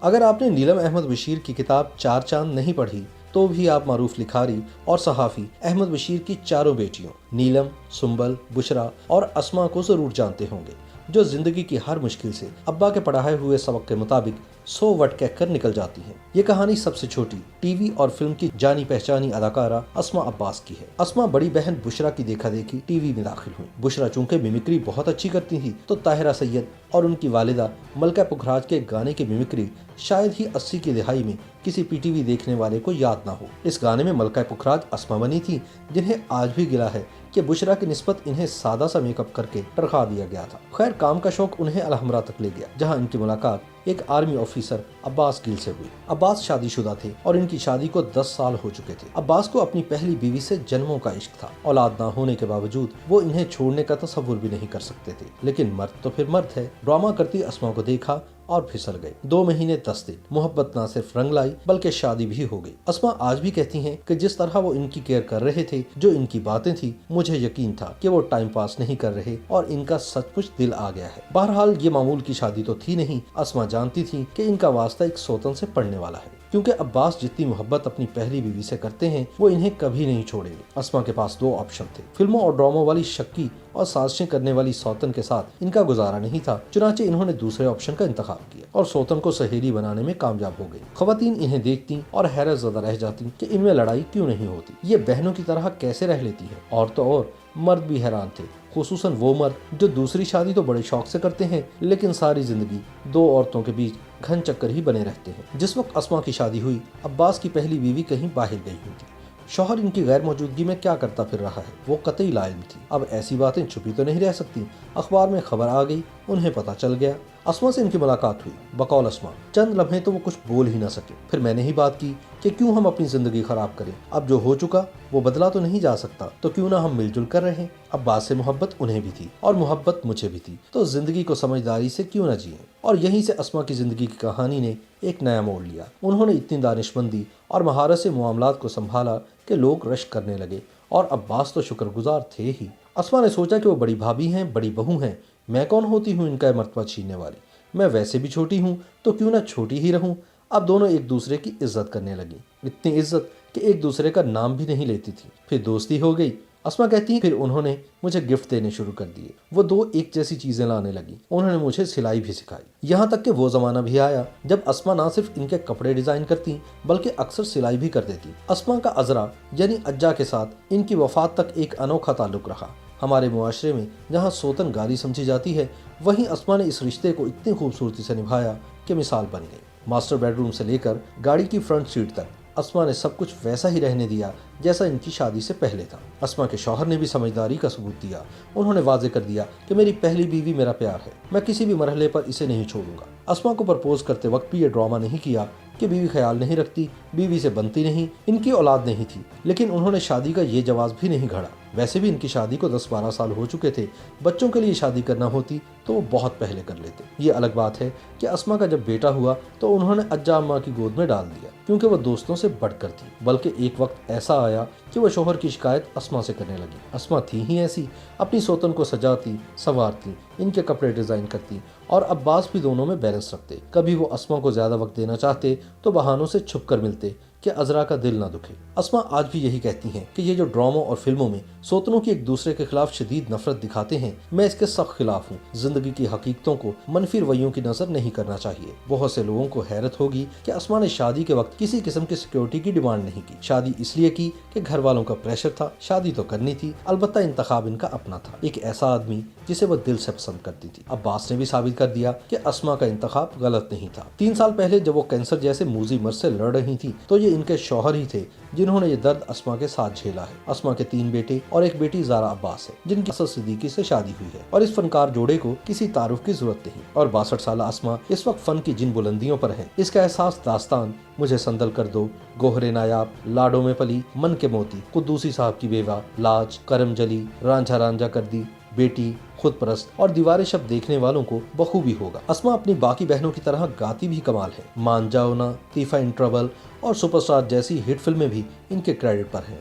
اگر آپ نے نیلم احمد بشیر کی کتاب چار چاند نہیں پڑھی تو بھی آپ معروف لکھاری اور صحافی احمد بشیر کی چاروں بیٹیوں نیلم، سنبل، بشرا اور اسما کو ضرور جانتے ہوں گے، جو زندگی کی ہر مشکل سے ابا کے پڑھائے ہوئے سبق کے مطابق 100 وٹ کہہ کر نکل جاتی ہیں۔ یہ کہانی سب سے چھوٹی ٹی وی اور فلم کی جانی پہچانی اداکارہ اسما عباس کی ہے۔ اسما بڑی بہن بشرا کی دیکھا دیکھی ٹی وی میں داخل ہوئی۔ بشرا چونکہ میمکری بہت اچھی کرتی تھی تو طاہرہ سید اور ان کی والدہ ملکہ پکھراج کے گانے کی میمکری شاید ہی 80 کی دہائی میں کسی پی ٹی وی دیکھنے والے کو یاد نہ ہو۔ اس گانے میں ملکہ پکھراج اسما بنی تھی، جنہیں آج بھی گلا ہے کہ بشرا کی نسبت انہیں سادہ سا میک اپ کر کے ٹرکا دیا گیا تھا۔ خیر، کام کا شوق انہیں الحمرا تک لے گیا، جہاں ان کی ملاقات ایک آرمی آفیسر عباس گل سے ہوئی۔ عباس شادی شدہ تھے اور ان کی شادی کو 10 سال ہو چکے تھے۔ عباس کو اپنی پہلی بیوی سے جنموں کا عشق تھا۔ اولاد نہ ہونے کے باوجود وہ انہیں چھوڑنے کا تصور بھی نہیں کر سکتے تھے، لیکن مرد تو پھر مرد ہے۔ ڈرامہ کرتی اسما کو دیکھا اور پھسل گئے۔ 2 مہینے 10 دن محبت نہ صرف رنگ لائی بلکہ شادی بھی ہو گئی۔ اسما آج بھی کہتی ہیں کہ جس طرح وہ ان کی کیئر کر رہے تھے، جو ان کی باتیں تھی، مجھے یقین تھا کہ وہ ٹائم پاس نہیں کر رہے اور ان کا سچ مچ دل آ گیا ہے۔ بہرحال یہ معمول کی شادی تو تھی نہیں۔ اسما جانتی تھی کہ ان کا واسطہ ایک سوتن سے پڑنے والا ہے، کیونکہ عباس جتنی محبت اپنی پہلی بیوی سے کرتے ہیں وہ انہیں کبھی نہیں چھوڑیں گے۔ اسما کے پاس 2 آپشن تھے، فلموں اور ڈراموں والی شکی اور سازشیں کرنے والی سوتن کے ساتھ ان کا گزارا نہیں تھا، چنانچہ انہوں نے دوسرے آپشن کا انتخاب کیا اور سوتن کو سہیلی بنانے میں کامیاب ہو گئی۔ خواتین انہیں دیکھتی اور حیرت زدہ رہ جاتی کہ ان میں لڑائی کیوں نہیں ہوتی، یہ بہنوں کی طرح کیسے رہ لیتی ہیں۔ اور تو اور مرد بھی حیران تھے، خصوصاً وہ مرد جو دوسری شادی تو بڑے شوق سے کرتے ہیں لیکن ساری زندگی 2 عورتوں کے بیچ گھن چکر ہی بنے رہتے ہیں۔ جس وقت اسما کی شادی ہوئی، عباس کی پہلی بیوی کہیں باہر گئی ہوئی تھی۔ شوہر ان کی غیر موجودگی میں کیا کرتا پھر رہا ہے، وہ قطعی لا علم تھی۔ اب ایسی باتیں چھپی تو نہیں رہ سکتی، اخبار میں خبر آ گئی، انہیں پتہ چل گیا۔ اسما سے ان کی ملاقات ہوئی۔ بقول اسما چند لمحے تو وہ کچھ بول ہی نہ سکے۔ پھر میں نے ہی بات کی کہ کیوں ہم اپنی زندگی خراب کریں، اب جو ہو چکا وہ بدلا تو نہیں جا سکتا، تو کیوں نہ ہم مل جل کر رہیں۔ عباس سے محبت انہیں بھی تھی اور محبت مجھے بھی تھی، تو زندگی کو سمجھداری سے کیوں نہ جئیں۔ اور یہیں سے اسما کی زندگی کی کہانی نے ایک نیا موڑ لیا۔ انہوں نے اتنی دانش مندی اور مہارت سے معاملات کو سنبھالا کہ لوگ رشک کرنے لگے، اور عباس تو شکر گزار تھے ہی۔ اسما نے سوچا کہ وہ بڑی بھابھی ہیں، بڑی بہو ہیں، میں کون ہوتی ہوں ان کا مرتبہ چھیننے والی، میں ویسے بھی چھوٹی ہوں تو کیوں نہ چھوٹی ہی رہوں۔ اب دونوں ایک دوسرے کی عزت کرنے لگی، اتنی عزت کہ ایک دوسرے کا نام بھی نہیں لیتی تھی۔ پھر دوستی ہو گئی۔ اسما کہتی ہیں پھر انہوں نے مجھے گفٹ دینے شروع کر دیے، وہ 2 ایک جیسی چیزیں لانے لگی، انہوں نے مجھے سلائی بھی سکھائی۔ یہاں تک کہ وہ زمانہ بھی آیا جب اسما نہ صرف ان کے کپڑے ڈیزائن کرتی بلکہ اکثر سلائی بھی کر دیتی۔ اسما کا عذرا یعنی اجا کے ساتھ ان کی وفات تک ایک انوکھا تعلق رہا۔ ہمارے معاشرے میں جہاں سوتن گالی سمجھی جاتی ہے، وہیں اسما نے اس رشتے کو اتنی خوبصورتی سے نبھایا کہ مثال بن گئی۔ ماسٹر بیڈ روم سے لے کر گاڑی کی فرنٹ سیٹ تک اسما نے سب کچھ ویسا ہی رہنے دیا جیسا ان کی شادی سے پہلے تھا۔ اسما کے شوہر نے بھی سمجھداری کا ثبوت دیا، انہوں نے واضح کر دیا کہ میری پہلی بیوی میرا پیار ہے، میں کسی بھی مرحلے پر اسے نہیں چھوڑوں گا۔ اسما کو پرپوز کرتے وقت بھی یہ ڈرامہ نہیں کیا کہ بیوی خیال نہیں رکھتی، بیوی سے بنتی نہیں، ان کی اولاد نہیں تھی، لیکن انہوں نے شادی کا یہ جواز بھی نہیں گھڑا۔ ویسے بھی ان کی شادی کو 10-12 سال ہو چکے تھے، بچوں کے لیے شادی کرنا ہوتی تو وہ بہت پہلے کر لیتے۔ یہ الگ بات ہے کہ اسما کا جب بیٹا ہوا تو انہوں نے اجا اماں کی گود میں ڈال دیا، کیونکہ وہ دوستوں سے بڑھ کر تھی، بلکہ ایک وقت ایسا آیا کہ وہ شوہر کی شکایت اسما سے کرنے لگی۔ اسما تھی ہی ایسی، اپنی سوتن کو سجاتی سنوارتی، ان کے کپڑے ڈیزائن کرتی، اور عباس بھی دونوں میں بیلنس رکھتے۔ کبھی وہ اسما کو زیادہ وقت دینا چاہتے تو بہانوں سے چھپ کر ملتے کہ عذرا کا دل نہ دکھے۔ اسما آج بھی یہی کہتی ہیں کہ یہ جو ڈراموں اور فلموں میں سوتنوں کی ایک دوسرے کے خلاف شدید نفرت دکھاتے ہیں، میں اس کے سخت خلاف ہوں۔ زندگی کی حقیقتوں کو منفی رویوں کی نظر نہیں کرنا چاہیے۔ بہت سے لوگوں کو حیرت ہوگی کہ اسما نے شادی کے وقت کسی قسم کی سیکیورٹی کی ڈیمانڈ نہیں کی۔ شادی اس لیے کی کہ گھر والوں کا پریشر تھا، شادی تو کرنی تھی، البتہ انتخاب ان کا اپنا تھا، ایک ایسا آدمی جسے وہ دل سے پسند کرتی تھی۔ عباس نے بھی ثابت کر دیا کہ اسما کا انتخاب غلط نہیں تھا۔ 3 سال پہلے جب وہ کینسر جیسے موذی مرض سے لڑ رہی تھی تو یہ ان کے شوہر ہی تھے جنہوں نے یہ درد اسما کے ساتھ جھیلا ہے۔ اسما کے 3 بیٹے اور ایک بیٹی زارا عباس ہے، جن کی اسد صدیقی سے شادی ہوئی ہے، اور اس فنکار جوڑے کو کسی تعارف کی ضرورت نہیں۔ اور 62 سالہ اسما اس وقت فن کی جن بلندیوں پر ہے، اس کا احساس داستان مجھے سندل کر دو، گوہر نایاب، لاڈوں میں پلی، من کے موتی، قدوسی صاحب کی بیوہ، لاج، کرم جلی، رانجھا رانجھا کر دی، بیٹی، خود پرست اور دیوار شب دیکھنے والوں کو بخوبی ہوگا۔ اسما اپنی باقی بہنوں کی طرح گاتی بھی کمال ہے۔ مان جاؤ نا، تیفا ان ٹربل اور سپر اسٹار جیسی ہٹ فلمیں بھی ان کے کریڈٹ پر ہیں۔